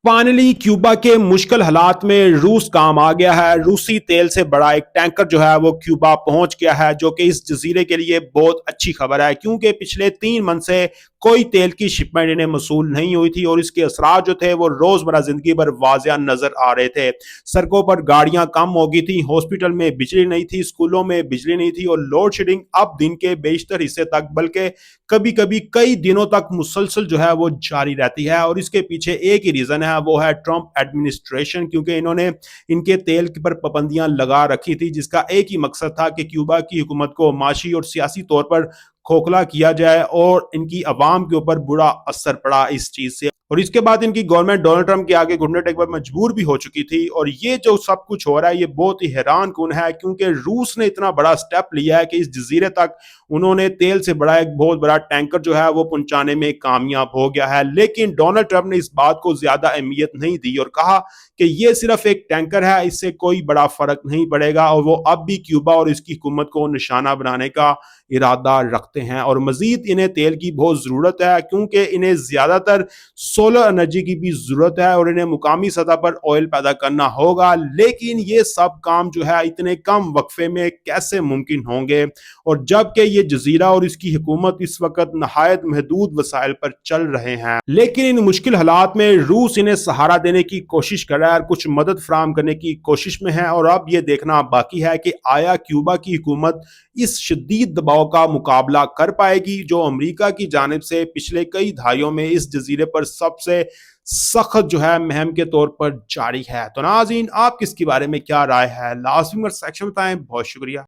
Finally Cuba के मुश्किल हालात में रूस काम आ गया है। रूसी तेल से बड़ा एक टैंकर जो है वो क्यूबा पहुंच गया है, जो कि इस जजीरे के लिए बहुत अच्छी खबर है, क्योंकि पिछले 3 मंथ से कोई तेल की शिपमेंट इन्हें मसूल नहीं हुई थी और इसके असरात जो थे वो रोजमर्रा जिंदगी पर वाजिया नजर आ रहे थे। सड़कों पर गाड़ियां कम हो गई थी, हॉस्पिटल में बिजली नहीं थी, स्कूलों में बिजली नहीं थी और लोड शेडिंग अब दिन के बेशतर हिस्से तक बल्कि कभी कभी कई दिनों तक मुसलसल जो है वो जारी रहती है। और इसके पीछे एक ही रीजन है, वो है ट्रंप एडमिनिस्ट्रेशन, क्योंकि इन्होंने इनके तेल पर पाबंदियां लगा रखी थी, जिसका एक ही मकसद था कि क्यूबा की हुकूमत को माशी और सियासी तौर पर खोखला किया जाए और इनकी आवाम के ऊपर बुरा असर पड़ा इस चीज से। और इसके बाद इनकी गवर्नमेंट डोनाल्ड ट्रंप के आगे घुटने टेकने पर मजबूर भी हो चुकी थी। और ये जो सब कुछ हो रहा है ये बहुत ही हैरान कुन है, क्योंकि रूस ने इतना बड़ा स्टेप लिया है कि इस जजीरे तक उन्होंने तेल से बड़ा एक बहुत बड़ा टैंकर जो है वो पहुंचाने में कामयाब हो गया है। लेकिन डोनाल्ड ट्रंप ने इस बात को ज्यादा अहमियत नहीं दी और कहा कि ये सिर्फ एक टैंकर है, इससे कोई बड़ा फर्क नहीं पड़ेगा। और वो अब भी क्यूबा और इसकी हुकूमत को निशाना बनाने का इरादा रखते हैं और मजीद इन्हें तेल की बहुत जरूरत है, क्योंकि इन्हें ज्यादातर सोलर एनर्जी की भी जरूरत है और इन्हें मुकामी सतह पर ऑयल पैदा करना होगा। लेकिन ये सब काम जो है इतने कम वक्फे में कैसे मुमकिन होंगे, और जबकि ये जजीरा और इसकी हुकूमत इस वक्त नहायत महदूद वसाइल पर चल रहे हैं। लेकिन इन मुश्किल हालात में रूस इन्हें सहारा देने की कोशिश कर रहा है और कुछ मदद फराहम करने की कोशिश में है। और अब ये देखना बाकी है कि आया क्यूबा की हुकूमत इस शदीद दबाव का मुकाबला कर पाएगी, जो अमेरिका की जानिब से पिछले कई दहाइयों में इस जजीरे पर सबसे सख्त जो है मुहिम के तौर पर जारी है। तो नाज़रीन, आप किसके बारे में क्या राय है, लाजमी सेक्शन में बताएं। बहुत शुक्रिया।